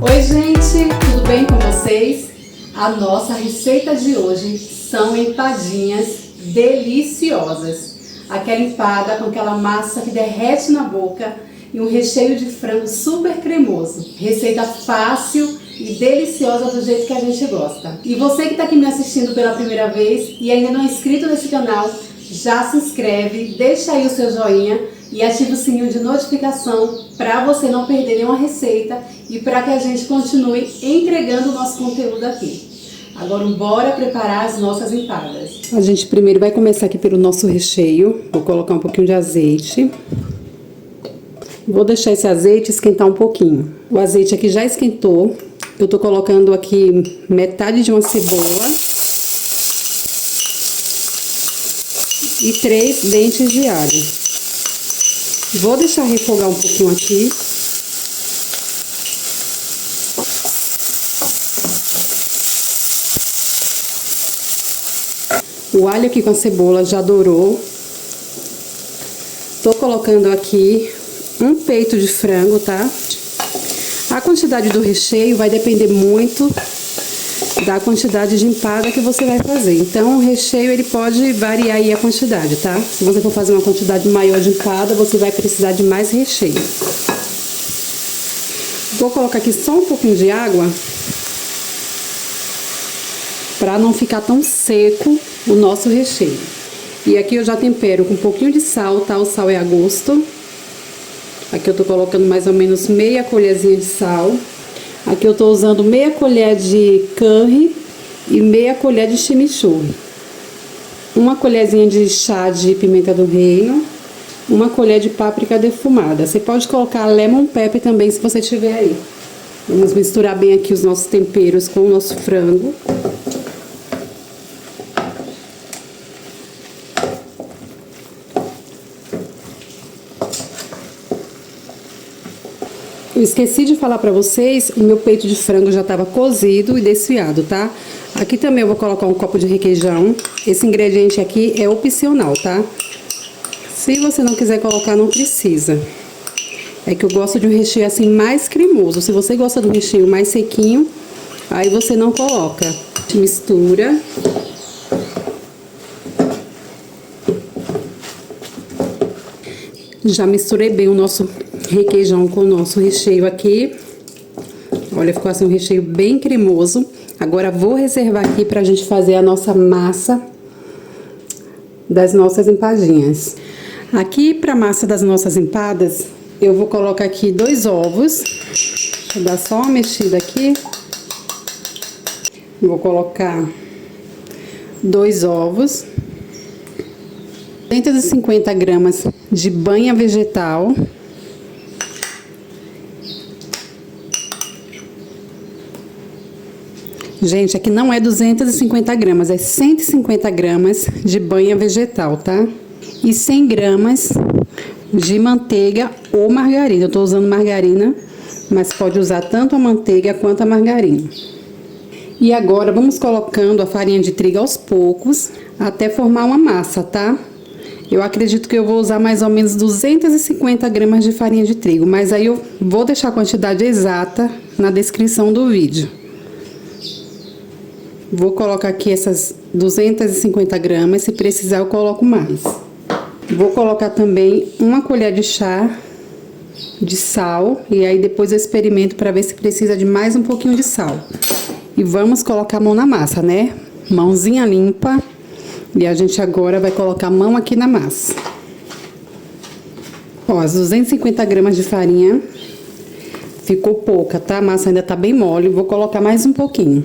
Oi gente, tudo bem com vocês? A nossa receita de hoje são empadinhas deliciosas. Aquela empada com aquela massa que derrete na boca e um recheio de frango super cremoso. Receita fácil e deliciosa do jeito que a gente gosta. E você que está aqui me assistindo pela primeira vez e ainda não é inscrito nesse canal, já se inscreve, deixa aí o seu joinha e ativa o sininho de notificação para você não perder nenhuma receita e para que a gente continue entregando o nosso conteúdo aqui. Agora bora preparar as nossas empadas. A gente primeiro vai começar aqui pelo nosso recheio. Vou colocar um pouquinho de azeite. Vou deixar esse azeite esquentar um pouquinho. O azeite aqui já esquentou. Eu tô colocando aqui metade de uma cebola e 3 dentes de alho. Vou deixar refogar um pouquinho aqui. O alho aqui com a cebola já dourou. Tô colocando aqui um peito de frango, tá? A quantidade do recheio vai depender muito da quantidade de empada que você vai fazer. Então, o recheio, ele pode variar aí a quantidade, tá? Se você for fazer uma quantidade maior de empada, você vai precisar de mais recheio. Vou colocar aqui só um pouquinho de água para não ficar tão seco o nosso recheio. E aqui eu já tempero com um pouquinho de sal, tá? O sal é a gosto. Aqui eu tô colocando mais ou menos meia colherzinha de sal. Aqui eu tô usando meia colher de curry e meia colher de chimichurri. Uma colherzinha de chá de pimenta do reino. Uma colher de páprica defumada. Você pode colocar lemon pepper também se você tiver aí. Vamos misturar bem aqui os nossos temperos com o nosso frango. Eu esqueci de falar pra vocês, o meu peito de frango já estava cozido e desfiado, tá? Aqui também eu vou colocar um copo de requeijão. Esse ingrediente aqui é opcional, tá? Se você não quiser colocar, não precisa. É que eu gosto de um recheio assim mais cremoso. Se você gosta de um recheio mais sequinho, aí você não coloca. Mistura. Já misturei bem o nosso requeijão com o nosso recheio aqui. Olha, ficou assim um recheio bem cremoso. Agora vou reservar aqui pra gente fazer a nossa massa das nossas empadinhas. Aqui pra massa das nossas empadas, eu vou colocar aqui 2 ovos. Vou dar só uma mexida aqui. Vou colocar 2 ovos. 250 gramas de banha vegetal. Gente, aqui não é 250 gramas, é 150 gramas de banha vegetal, tá? E 100 gramas de manteiga ou margarina. Eu tô usando margarina, mas pode usar tanto a manteiga quanto a margarina. E agora, vamos colocando a farinha de trigo aos poucos, até formar uma massa, tá? Eu acredito que eu vou usar mais ou menos 250 gramas de farinha de trigo, mas aí eu vou deixar a quantidade exata na descrição do vídeo. Vou colocar aqui essas 250 gramas, se precisar eu coloco mais. Vou colocar também uma colher de chá de sal, e aí depois eu experimento para ver se precisa de mais um pouquinho de sal. E vamos colocar a mão na massa, né? Mãozinha limpa. E a gente agora vai colocar a mão aqui na massa. Ó, as 250 gramas de farinha ficou pouca, tá? A massa ainda tá bem mole, vou colocar mais um pouquinho.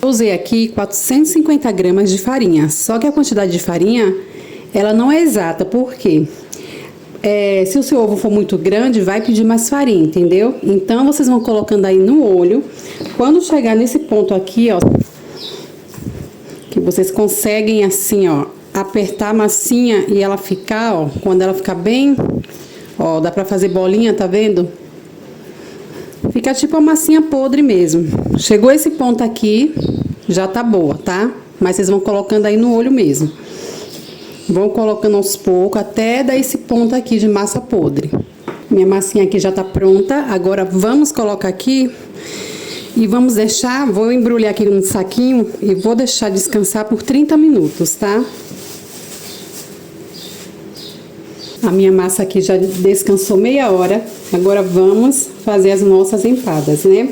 Eu usei aqui 450 gramas de farinha, só que a quantidade de farinha, ela não é exata, por quê? Se o seu ovo for muito grande, vai pedir mais farinha, entendeu? Então, vocês vão colocando aí no olho. Quando chegar nesse ponto aqui, ó, que vocês conseguem assim, ó, apertar a massinha e ela ficar, ó, quando ela ficar bem, ó, dá pra fazer bolinha, tá vendo? Fica tipo a massinha podre mesmo. Chegou esse ponto aqui, já tá boa, tá? Mas vocês vão colocando aí no olho mesmo. Vão colocando aos poucos até dar esse ponto aqui de massa podre. Minha massinha aqui já tá pronta. Agora vamos colocar aqui e vamos deixar, vou embrulhar aqui num saquinho e vou deixar descansar por 30 minutos, tá? A minha massa aqui já descansou meia hora. Agora vamos fazer as nossas empadas, né?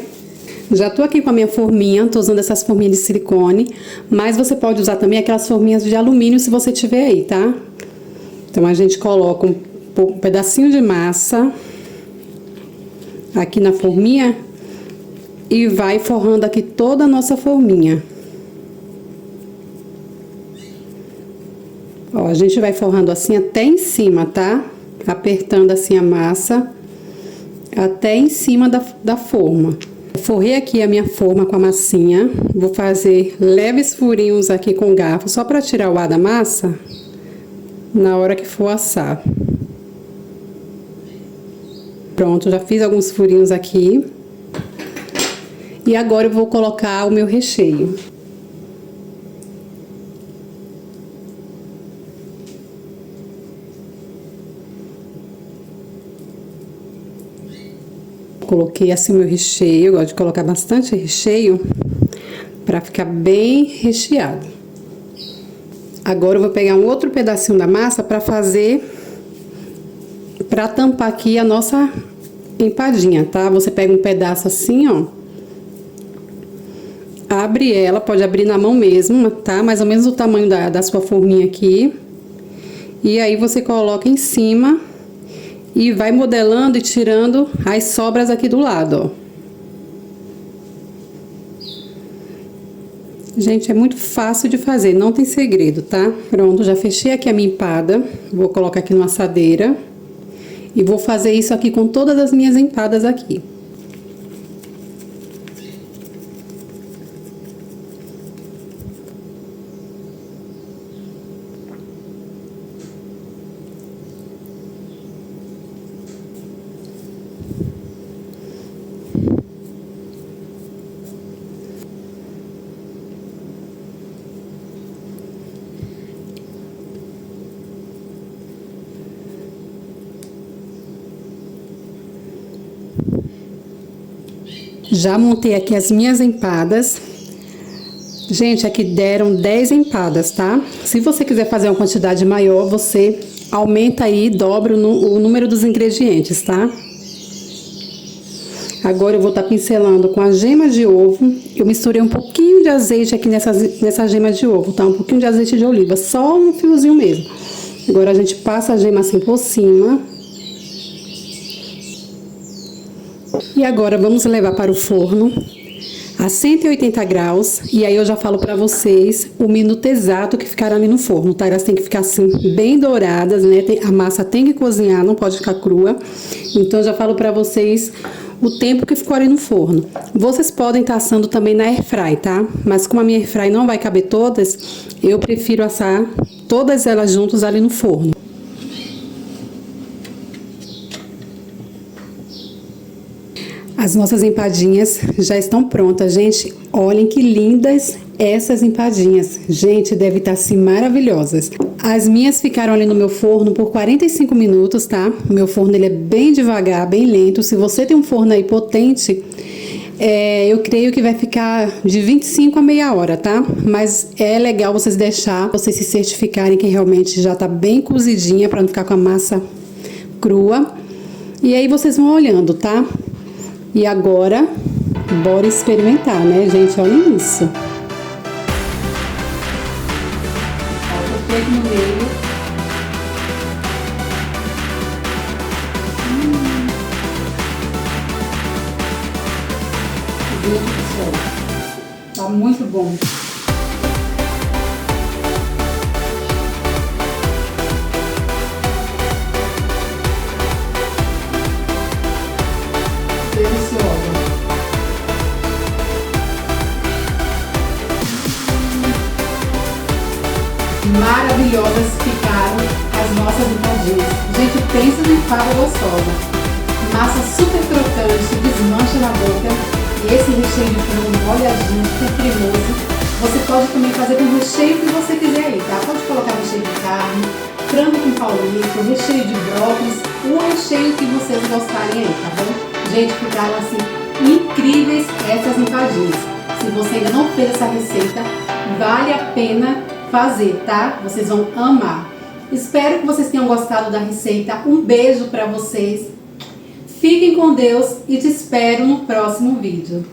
Já tô aqui com a minha forminha, tô usando essas forminhas de silicone, mas você pode usar também aquelas forminhas de alumínio se você tiver aí, tá? Então a gente coloca um pedacinho de massa aqui na forminha e vai forrando aqui toda a nossa forminha. Ó, a gente vai forrando assim até em cima, tá? Apertando assim a massa até em cima da forma. Forrei aqui a minha forma com a massinha. Vou fazer leves furinhos aqui com o garfo, só para tirar o ar da massa na hora que for assar. Pronto, já fiz alguns furinhos aqui. E agora eu vou colocar o meu recheio. Coloquei assim meu recheio, eu gosto de colocar bastante recheio para ficar bem recheado. Agora eu vou pegar um outro pedacinho da massa para fazer, para tampar aqui a nossa empadinha, tá? Você pega um pedaço assim, ó, abre ela, pode abrir na mão mesmo, tá? Mais ou menos o tamanho da sua forminha aqui. E aí você coloca em cima e vai modelando e tirando as sobras aqui do lado, ó. Gente, é muito fácil de fazer, não tem segredo, tá? Pronto, já fechei aqui a minha empada. Vou colocar aqui numa assadeira. E vou fazer isso aqui com todas as minhas empadas aqui. Já montei aqui as minhas empadas. Gente, aqui deram 10 empadas, tá? Se você quiser fazer uma quantidade maior, você aumenta aí, dobra o número dos ingredientes, tá? Agora eu vou estar pincelando com a gema de ovo. Eu misturei um pouquinho de azeite aqui nessa gema de ovo, tá? Um pouquinho de azeite de oliva, só um fiozinho mesmo. Agora a gente passa a gema assim por cima. E agora vamos levar para o forno a 180 graus. E aí eu já falo pra vocês o minuto exato que ficará ali no forno, tá? Elas têm que ficar assim bem douradas, né? A massa tem que cozinhar, não pode ficar crua. Então eu já falo pra vocês o tempo que ficou ali no forno. Vocês podem estar assando também na airfry, tá? Mas como a minha airfry não vai caber todas, eu prefiro assar todas elas juntas ali no forno. As nossas empadinhas já estão prontas, gente. Olhem que lindas essas empadinhas. Gente, deve estar assim maravilhosas. As minhas ficaram ali no meu forno por 45 minutos, tá? O meu forno ele é bem devagar, bem lento. Se você tem um forno aí potente, eu creio que vai ficar de 25 a meia hora, tá? Mas é legal vocês vocês se certificarem que realmente já tá bem cozidinha para não ficar com a massa crua. E aí vocês vão olhando, tá? E agora, bora experimentar, né, gente? Olha isso. Coloquei no meio. Tá muito bom. Deliciosa. Maravilhosas ficaram as nossas empadinhas. Gente, pensa em empada gostosa. Massa super crocante, desmancha na boca. E esse recheio de frango molhadinho, super cremoso. Você pode também fazer com o recheio que você quiser aí, tá? Pode colocar recheio de carne, frango com palmito, recheio de brócolis, o recheio que vocês gostarem aí, tá bom? Gente, ficaram assim incríveis essas empadinhas. Se você ainda não fez essa receita, vale a pena fazer, tá? Vocês vão amar. Espero que vocês tenham gostado da receita. Um beijo pra vocês. Fiquem com Deus e te espero no próximo vídeo.